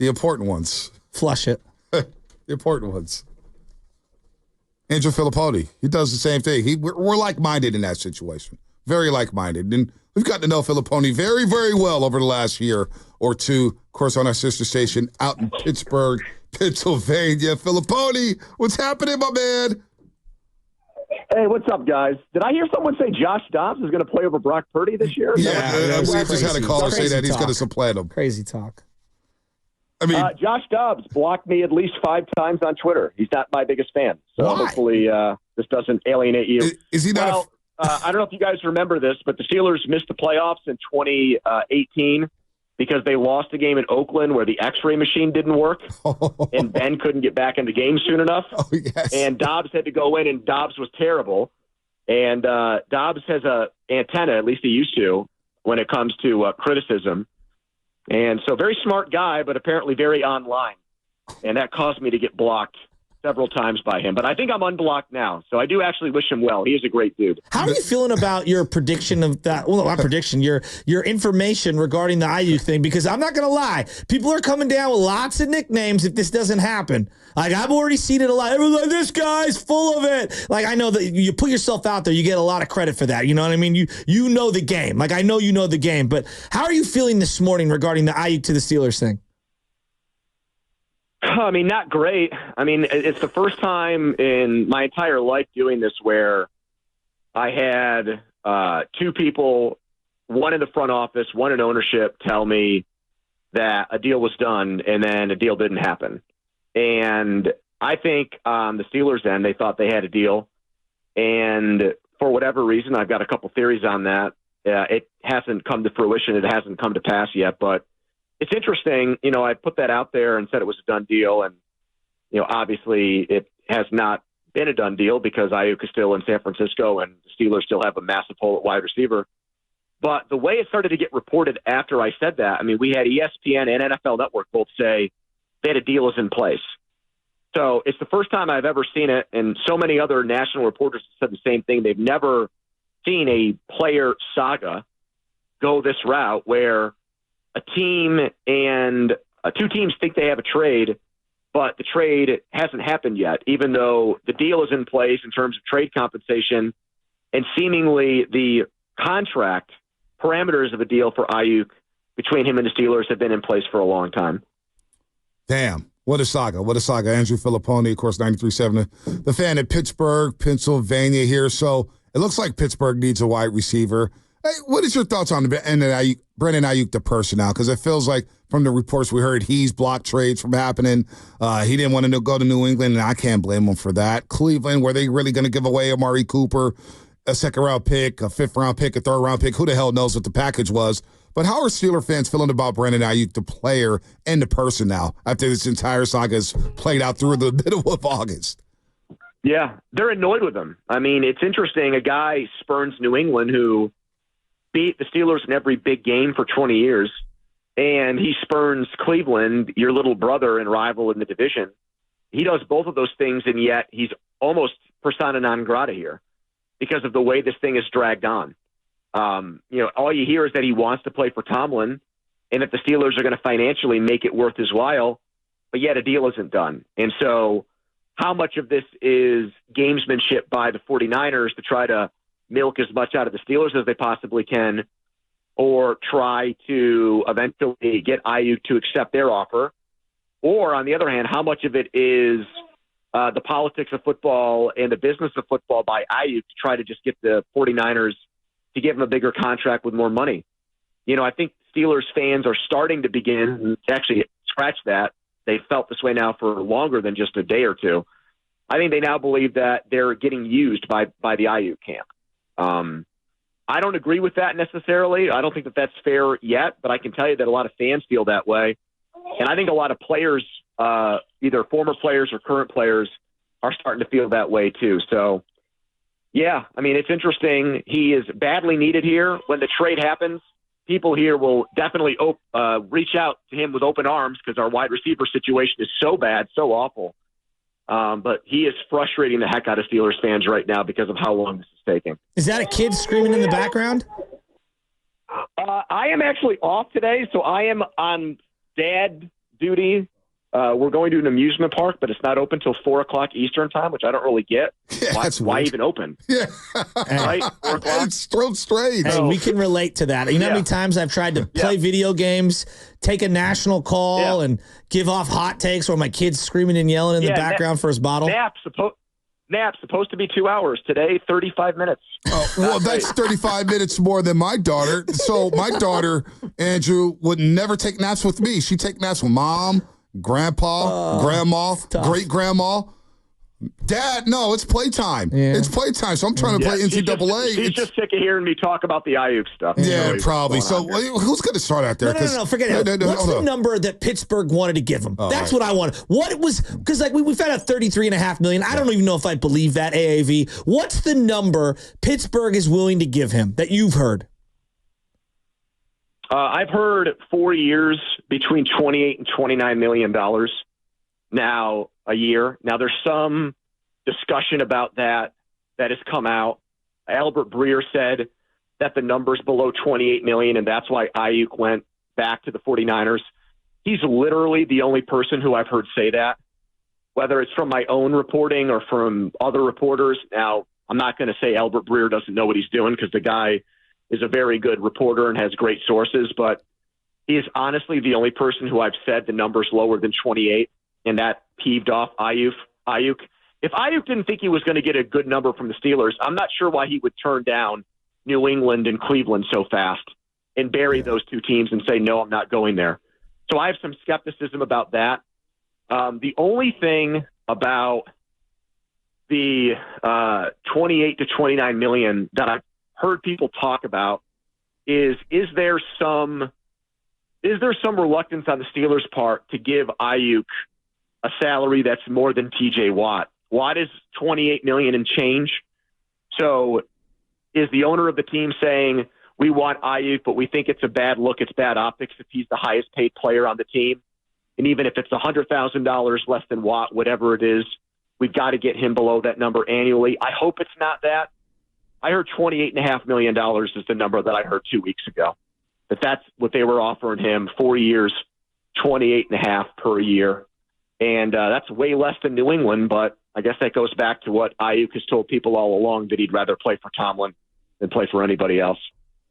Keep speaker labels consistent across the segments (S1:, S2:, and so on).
S1: The important ones.
S2: Flush it.
S1: The important ones. Andrew Fillipponi, he does the same thing. We're like-minded in that situation. Very like-minded. And we've gotten to know Fillipponi very, very well over the last year or two. Of course, on our sister station out in Pittsburgh, Pennsylvania. Fillipponi, what's happening, my man?
S3: Hey, what's up, guys? Did I hear someone say Josh Dobbs is going to play over Brock Purdy this year?
S1: Yeah, we just had a caller say that he's going to supplant him.
S2: Crazy talk.
S1: I mean,
S3: Josh Dobbs blocked me at least 5 times on Twitter. He's not my biggest fan. So
S1: why?
S3: Hopefully this doesn't alienate you.
S1: Is he not?
S3: Well, I don't know if you guys remember this, but the Steelers missed the playoffs in 2018 because they lost a game in Oakland where the X-ray machine didn't work, and Ben couldn't get back into games soon enough.
S1: Oh, yes.
S3: And Dobbs had to go in, and Dobbs was terrible. And Dobbs has a antenna, at least he used to, when it comes to criticism. And so very smart guy, but apparently very online. And that caused me to get blocked several times by him. But I think I'm unblocked now. So I do actually wish him well. He is a great dude.
S2: How are you feeling about your prediction of that? Well, not prediction, your information regarding the Aiyuk thing? Because I'm not going to lie. People are coming down with lots of nicknames if this doesn't happen. Like, I've already seen it a lot. Everyone's like, this guy's full of it. Like, I know that you put yourself out there, you get a lot of credit for that. You know what I mean? You know the game. Like, I know you know the game. But how are you feeling this morning regarding the Aiyuk to the Steelers thing?
S3: I mean, not great. I mean, it's the first time in my entire life doing this where I had 2 people, one in the front office, one in ownership, tell me that a deal was done and then a deal didn't happen. And I think on the Steelers' end, they thought they had a deal. And for whatever reason, I've got a couple theories on that. It hasn't come to fruition. It hasn't come to pass yet, but it's interesting. You know, I put that out there and said it was a done deal. And, you know, obviously it has not been a done deal because Aiyuk is still in San Francisco and the Steelers still have a massive hole at wide receiver. But the way it started to get reported after I said that, I mean, we had ESPN and NFL Network both say that a deal is in place. So it's the first time I've ever seen it. And so many other national reporters have said the same thing. They've never seen a player saga go this route where a team and 2 teams think they have a trade, but the trade hasn't happened yet, even though the deal is in place in terms of trade compensation and seemingly the contract parameters of a deal for Aiyuk between him and the Steelers have been in place for a long time.
S1: Damn. What a saga. What a saga. Andrew Fillipponi, of course, 93.7. The fan in Pittsburgh, Pennsylvania here. So it looks like Pittsburgh needs a wide receiver. Hey, what is your thoughts on Brandon Aiyuk, the person now? Because it feels like from the reports we heard, he's blocked trades from happening. He didn't want to go to New England, and I can't blame him for that. Cleveland, were they really going to give away Amari Cooper, a 2nd-round pick, a 5th-round pick, a 3rd-round pick? Who the hell knows what the package was? But how are Steeler fans feeling about Brandon Aiyuk, the player and the person now, after this entire saga has played out through the middle of August?
S3: Yeah, they're annoyed with him. I mean, it's interesting. A guy spurns New England who beat the Steelers in every big game for 20 years, and he spurns Cleveland, your little brother and rival in the division. He does both of those things, and yet he's almost persona non grata here because of the way this thing is dragged on. You know, all you hear is that he wants to play for Tomlin and that the Steelers are going to financially make it worth his while, but yet a deal isn't done. And so how much of this is gamesmanship by the 49ers to try to milk as much out of the Steelers as they possibly can, or try to eventually get Aiyuk to accept their offer? Or on the other hand, how much of it is the politics of football and the business of football by Aiyuk to try to just get the 49ers to give him a bigger contract with more money? You know, I think Steelers fans are starting to begin to actually scratch that. They've felt this way now for longer than just a day or two. I think they now believe that they're getting used by the Aiyuk camp. I don't agree with that necessarily. I don't think that that's fair yet, but I can tell you that a lot of fans feel that way. And I think a lot of players, either former players or current players, are starting to feel that way too. So, yeah, I mean, it's interesting. He is badly needed here. When the trade happens, people here will definitely reach out to him with open arms because our wide receiver situation is so bad, so awful. But he is frustrating the heck out of Steelers fans right now because of how long this is taking.
S2: Is that a kid screaming in the background?
S3: I am actually off today, so I am on dad duty. We're going to an amusement park, but it's not open till 4:00 Eastern time, which I don't really get.
S1: Yeah,
S3: why even open?
S1: Yeah.
S3: Right? 4:00?
S1: It's throat strange.
S2: Hey, we can relate to that. You know how many times I've tried to play video games, take a national call, and give off hot takes while my kid's screaming and yelling in the background for his bottle?
S3: Nap's supposed to be 2 hours. Today, 35 minutes.
S1: Oh, well, that's 35 minutes more than my daughter. So my daughter, Andrew, would never take naps with me. She'd take naps with mom, grandpa, grandma, great-grandma. Dad, no, it's playtime. Yeah. It's playtime, so I'm trying to play NCAA.
S3: She's just sick of hearing me talk about the Aiyuk stuff.
S1: Yeah, probably. So who's going to start out there?
S2: No, forget it. What's the number that Pittsburgh wanted to give him? That's what I want. What it was, because like we found out $33.5 million. I don't even know if I believe that, AAV. What's the number Pittsburgh is willing to give him that you've heard?
S3: I've heard 4 years between $28 and $29 million now a year. Now, there's some discussion about that has come out. Albert Breer said that the number's below $28 million, and that's why Aiyuk went back to the 49ers. He's literally the only person who I've heard say that, whether it's from my own reporting or from other reporters. Now, I'm not going to say Albert Breer doesn't know what he's doing because the guy is a very good reporter and has great sources, but he is honestly the only person who I've said the number's lower than 28, and that peeved off Aiyuk. If Aiyuk didn't think he was going to get a good number from the Steelers, I'm not sure why he would turn down New England and Cleveland so fast and bury those two teams and say, no, I'm not going there. So I have some skepticism about that. The only thing about the 28 to 29 million that I've heard people talk about is there some reluctance on the Steelers' part to give Aiyuk a salary that's more than TJ Watt? Watt is $28 million and change. So is the owner of the team saying, we want Aiyuk, but we think it's a bad look, it's bad optics if he's the highest paid player on the team? And even if it's $100,000 less than Watt, whatever it is, we've got to get him below that number annually. I hope it's not that. I heard $28.5 million is the number that I heard 2 weeks ago. That's what they were offering him, 4 years, $28.5 per year. And that's way less than New England, but I guess that goes back to what Aiyuk has told people all along, that he'd rather play for Tomlin than play for anybody else.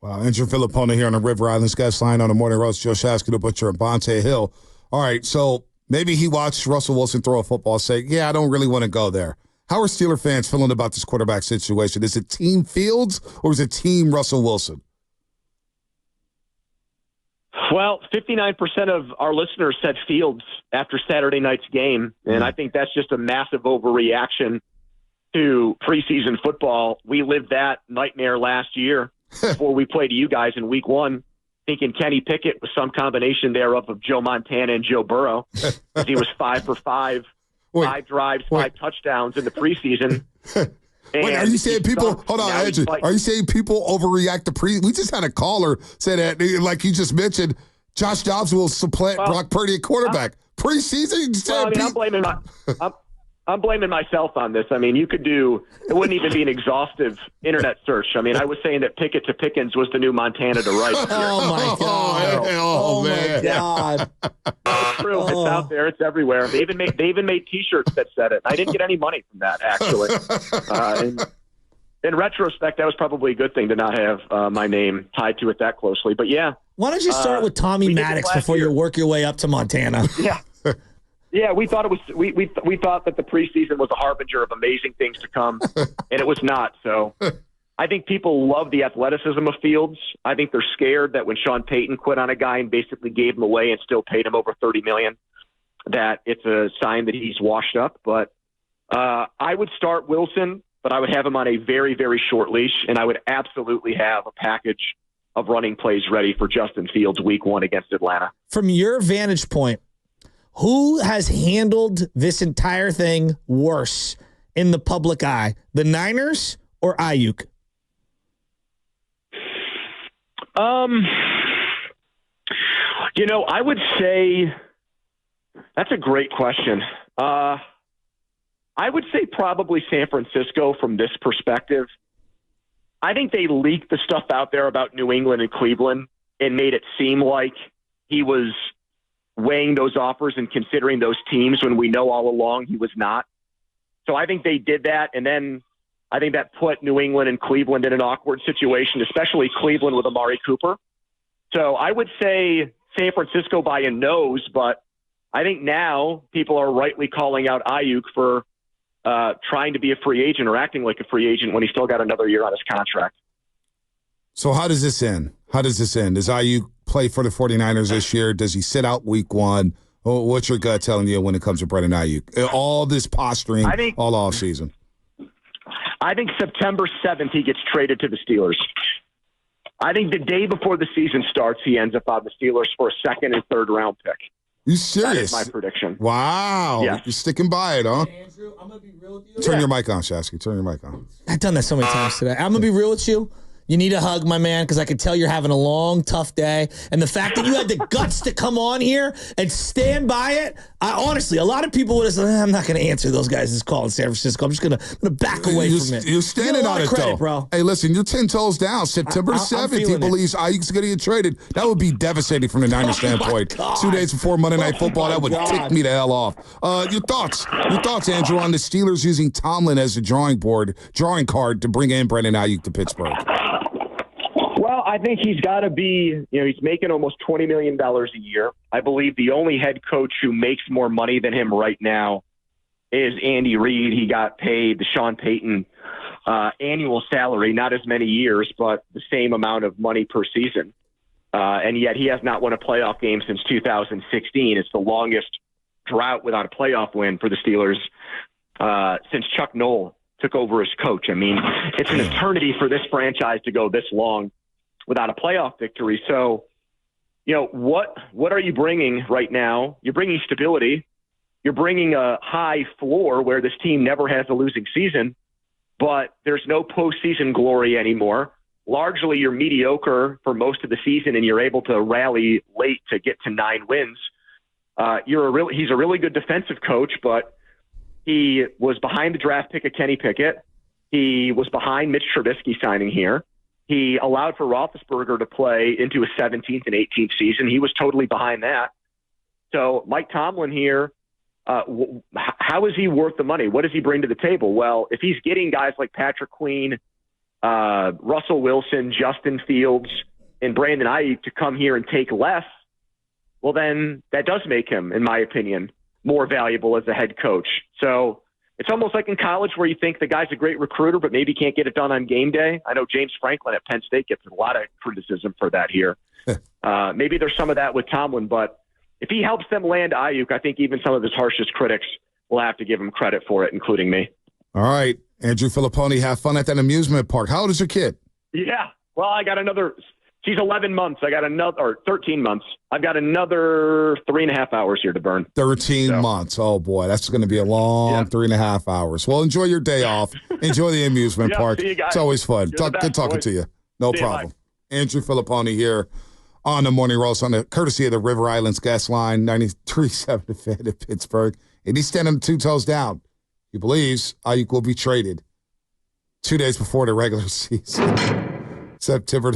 S1: Wow, Andrew Fillipponi here on the River Islands guest line on the Morning Roast. Joe Shasky, the Butcher, and Bonte Hill. All right, so maybe he watched Russell Wilson throw a football, say, yeah, I don't really want to go there. How are Steeler fans feeling about this quarterback situation? Is it Team Fields or is it Team Russell Wilson?
S3: Well, 59% of our listeners said Fields after Saturday night's game, and I think that's just a massive overreaction to preseason football. We lived that nightmare last year before we played you guys in week one, thinking Kenny Pickett was some combination thereof of Joe Montana and Joe Burrow, because he was 5 for 5, 5 drives, 5 touchdowns in the preseason.
S1: Wait, are you saying people? Hold on, Andrew. Are you saying people overreact to We just had a caller say that, like you just mentioned, Josh Dobbs will supplant Brock Purdy at quarterback preseason.
S3: I'm blaming myself on this. I mean, it wouldn't even be an exhaustive internet search. I mean, I was saying that Pickett to Pickens was the new Montana to Rice.
S2: Oh my God! Oh my God!
S3: It's true. It's out there. It's everywhere. They even made T-shirts that said it. I didn't get any money from that, actually. In retrospect, that was probably a good thing to not have my name tied to it that closely. But yeah.
S2: Why don't you start with Tommy Maddox before you work your way up to Montana?
S3: Yeah. Yeah, we thought it was. We thought that the preseason was a harbinger of amazing things to come, and it was not. So, I think people love the athleticism of Fields. I think they're scared that when Sean Payton quit on a guy and basically gave him away and still paid him over $30 million, that it's a sign that he's washed up. But I would start Wilson, but I would have him on a very, very short leash, and I would absolutely have a package of running plays ready for Justin Fields week 1 against Atlanta.
S2: From your vantage point, who has handled this entire thing worse in the public eye, the Niners or Aiyuk?
S3: I would say that's a great question. I would say probably San Francisco from this perspective. I think they leaked the stuff out there about New England and Cleveland and made it seem like he was weighing those offers and considering those teams when we know all along he was not. So I think they did that, and then I think that put New England and Cleveland in an awkward situation, especially Cleveland with Amari Cooper. So I would say San Francisco by a nose, but I think now people are rightly calling out Aiyuk for trying to be a free agent or acting like a free agent when he's still got another year on his contract.
S1: So how does this end? Does Aiyuk play for the 49ers this year? Does he sit out week one? What's your gut telling you when it comes to Brandon Aiyuk? All this posturing all offseason.
S3: I think September 7th he gets traded to the Steelers. I think the day before the season starts, he ends up on the Steelers for a second and third round pick.
S1: You serious?
S3: That is my prediction.
S1: Wow.
S3: Yes.
S1: You're sticking by it, huh?
S2: Hey, Andrew, I'm going to be real with you.
S1: Turn your mic on, Shasky. Turn your mic on.
S2: I've done that so many times today. I'm going to be real with you. You need a hug, my man, because I can tell you're having a long, tough day. And the fact that you had the guts to come on here and stand by it, honestly, a lot of people would have said, I'm not going to answer those guys' call in San Francisco. I'm just going to back away from it.
S1: You're standing on it, though.
S2: Bro.
S1: Hey, listen, you're 10 toes down. September 7th, he believes Aiyuk's going to get traded. That would be devastating from the Niners standpoint. 2 days before Monday Night Football, that would tick me the hell off. Your thoughts, Andrew, on the Steelers using Tomlin as a drawing card to bring in Brandon Aiyuk to Pittsburgh?
S3: Well, I think he's got to be, he's making almost $20 million a year. I believe the only head coach who makes more money than him right now is Andy Reid. He got paid the Sean Payton annual salary, not as many years, but the same amount of money per season. And yet he has not won a playoff game since 2016. It's the longest drought without a playoff win for the Steelers since Chuck Noll took over as coach. I mean, it's an eternity for this franchise to go this long without a playoff victory. So, what are you bringing right now? You're bringing stability. You're bringing a high floor where this team never has a losing season, but there's no postseason glory anymore. Largely, you're mediocre for most of the season, and you're able to rally late to get to 9 wins. He's a really good defensive coach, but he was behind the draft pick of Kenny Pickett. He was behind Mitch Trubisky signing here. He allowed for Roethlisberger to play into his 17th and 18th season. He was totally behind that. So Mike Tomlin here, how is he worth the money? What does he bring to the table? Well, if he's getting guys like Patrick Queen, Russell Wilson, Justin Fields, and Brandon Aiyuk to come here and take less, well, then that does make him, in my opinion, more valuable as a head coach. So it's almost like in college where you think the guy's a great recruiter, but maybe can't get it done on game day. I know James Franklin at Penn State gets a lot of criticism for that here. Maybe there's some of that with Tomlin, but if he helps them land Aiyuk, I think even some of his harshest critics will have to give him credit for it, including me.
S1: All right, Andrew Fillipponi, have fun at that amusement park. How old is your kid?
S3: Yeah, well, I got another – she's 11 months. I got another – or 13 months. I've got another 3.5 hours here to burn.
S1: 13 months. Oh, boy. That's going to be a long 3.5 hours. Well, enjoy your day off. Enjoy the amusement park.
S3: See you guys.
S1: It's always fun.
S3: Good
S1: talking to you. No
S3: see
S1: problem.
S3: You,
S1: Andrew Fillipponi here on the Morning Roast on the courtesy of the River Islands Gas Line, 93.7 The Fan in Pittsburgh. And he's standing 2 toes down. He believes Aiyuk will be traded 2 days before the regular season. September